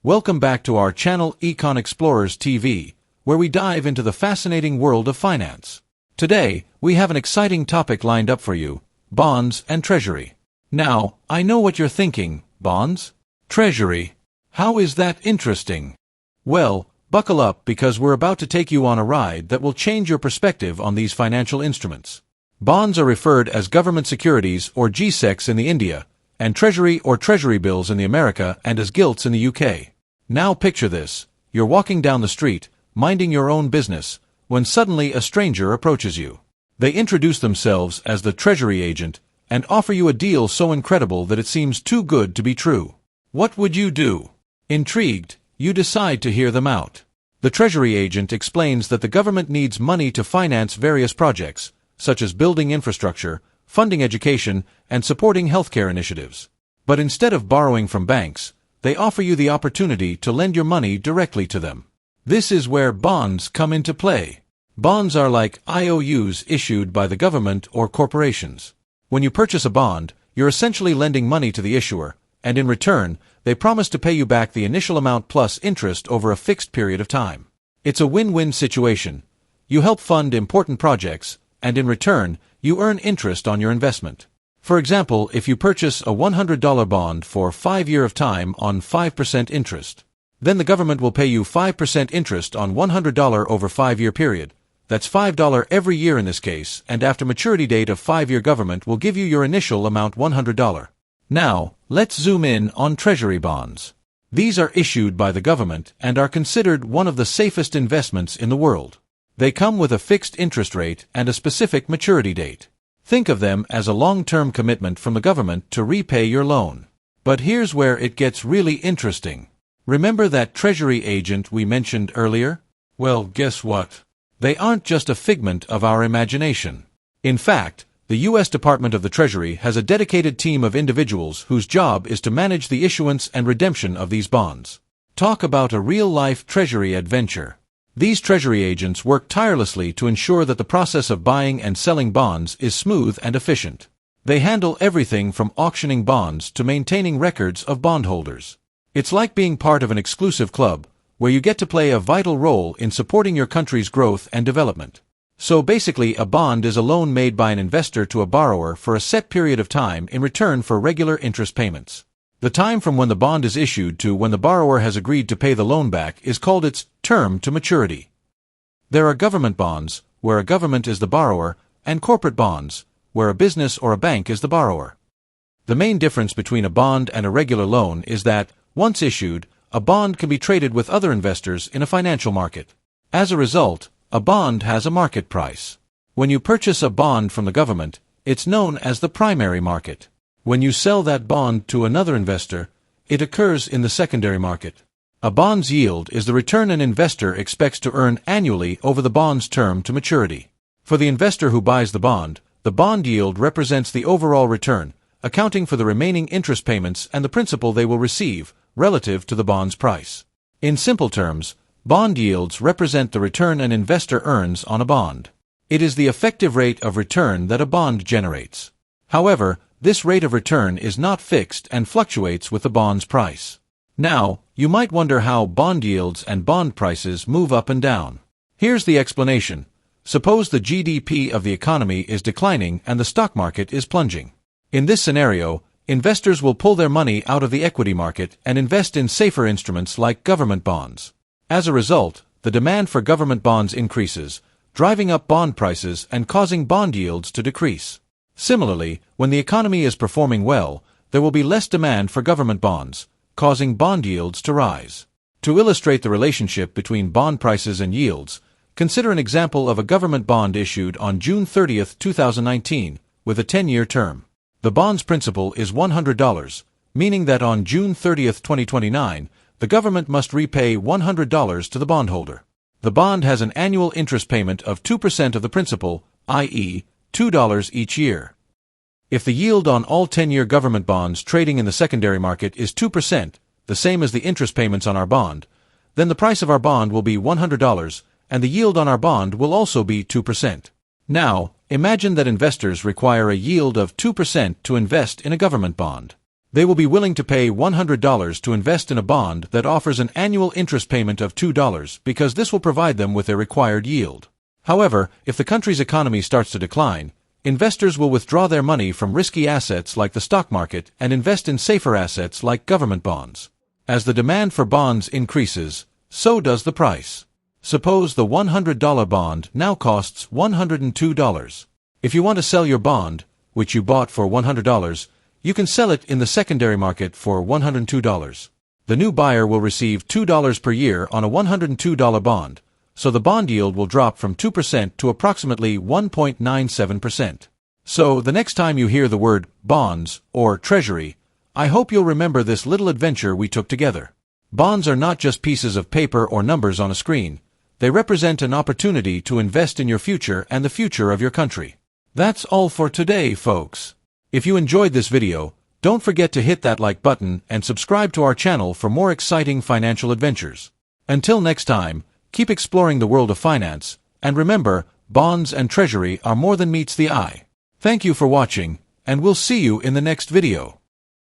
Welcome back to our channel EconExplorers TV, where we dive into the fascinating world of finance. Today, we have an exciting topic lined up for you: bonds and treasury. Now, I know what you're thinking: bonds? Treasury? How is that interesting? Well, buckle up because we're about to take you on a ride that will change your perspective on these financial instruments. Bonds are referred as government securities or G-Secs in the India, and treasury or treasury bills in the America and as gilts in the UK. Now picture this: you're walking down the street, minding your own business, when suddenly a stranger approaches you. They introduce themselves as the treasury agent and offer you a deal so incredible that it seems too good to be true. What would you do? Intrigued, you decide to hear them out. The treasury agent explains that the government needs money to finance various projects, such as building infrastructure, funding education, and supporting healthcare initiatives. But instead of borrowing from banks, they offer you the opportunity to lend your money directly to them. This is where bonds come into play. Bonds are like IOUs issued by the government or corporations. When you purchase a bond, you're essentially lending money to the issuer, and in return, they promise to pay you back the initial amount plus interest over a fixed period of time. It's a win-win situation. You help fund important projects, and in return, you earn interest on your investment. For example, if you purchase a $100 bond for 5 years of time on 5% interest, then the government will pay you 5% interest on $100 over 5-year period. That's $5 every year in this case, and after maturity date of 5-year government will give you your initial amount $100. Now, let's zoom in on treasury bonds. These are issued by the government and are considered one of the safest investments in the world. They come with a fixed interest rate and a specific maturity date. Think of them as a long-term commitment from the government to repay your loan. But here's where it gets really interesting. Remember that treasury agent we mentioned earlier? Well, guess what? They aren't just a figment of our imagination. In fact, the U.S. Department of the Treasury has a dedicated team of individuals whose job is to manage the issuance and redemption of these bonds. Talk about a real-life treasury adventure. These treasury agents work tirelessly to ensure that the process of buying and selling bonds is smooth and efficient. They handle everything from auctioning bonds to maintaining records of bondholders. It's like being part of an exclusive club, where you get to play a vital role in supporting your country's growth and development. So basically, a bond is a loan made by an investor to a borrower for a set period of time in return for regular interest payments. The time from when the bond is issued to when the borrower has agreed to pay the loan back is called its term to maturity. There are government bonds, where a government is the borrower, and corporate bonds, where a business or a bank is the borrower. The main difference between a bond and a regular loan is that, once issued, a bond can be traded with other investors in a financial market. As a result, a bond has a market price. When you purchase a bond from the government, it's known as the primary market. When you sell that bond to another investor, it occurs in the secondary market. A bond's yield is the return an investor expects to earn annually over the bond's term to maturity. For the investor who buys the bond yield represents the overall return, accounting for the remaining interest payments and the principal they will receive, relative to the bond's price. In simple terms, bond yields represent the return an investor earns on a bond. It is the effective rate of return that a bond generates. However, this rate of return is not fixed and fluctuates with the bond's price. Now, you might wonder how bond yields and bond prices move up and down. Here's the explanation. Suppose the GDP of the economy is declining and the stock market is plunging. In this scenario, investors will pull their money out of the equity market and invest in safer instruments like government bonds. As a result, the demand for government bonds increases, driving up bond prices and causing bond yields to decrease. Similarly, when the economy is performing well, there will be less demand for government bonds, causing bond yields to rise. To illustrate the relationship between bond prices and yields, consider an example of a government bond issued on June 30, 2019, with a 10-year term. The bond's principal is $100, meaning that on June 30, 2029, the government must repay $100 to the bondholder. The bond has an annual interest payment of 2% of the principal, i.e., $2 each year. If the yield on all 10-year government bonds trading in the secondary market is 2%, the same as the interest payments on our bond, then the price of our bond will be $100, and the yield on our bond will also be 2%. Now, imagine that investors require a yield of 2% to invest in a government bond. They will be willing to pay $100 to invest in a bond that offers an annual interest payment of $2 because this will provide them with their required yield. However, if the country's economy starts to decline, investors will withdraw their money from risky assets like the stock market and invest in safer assets like government bonds. As the demand for bonds increases, so does the price. Suppose the $100 bond now costs $102. If you want to sell your bond, which you bought for $100, you can sell it in the secondary market for $102. The new buyer will receive $2 per year on a $102 bond, so the bond yield will drop from 2% to approximately 1.97%. So, the next time you hear the word bonds or treasury, I hope you'll remember this little adventure we took together. Bonds are not just pieces of paper or numbers on a screen. They represent an opportunity to invest in your future and the future of your country. That's all for today, folks. If you enjoyed this video, don't forget to hit that like button and subscribe to our channel for more exciting financial adventures. Until next time, keep exploring the world of finance, and remember, bonds and treasury are more than meets the eye. Thank you for watching, and we'll see you in the next video.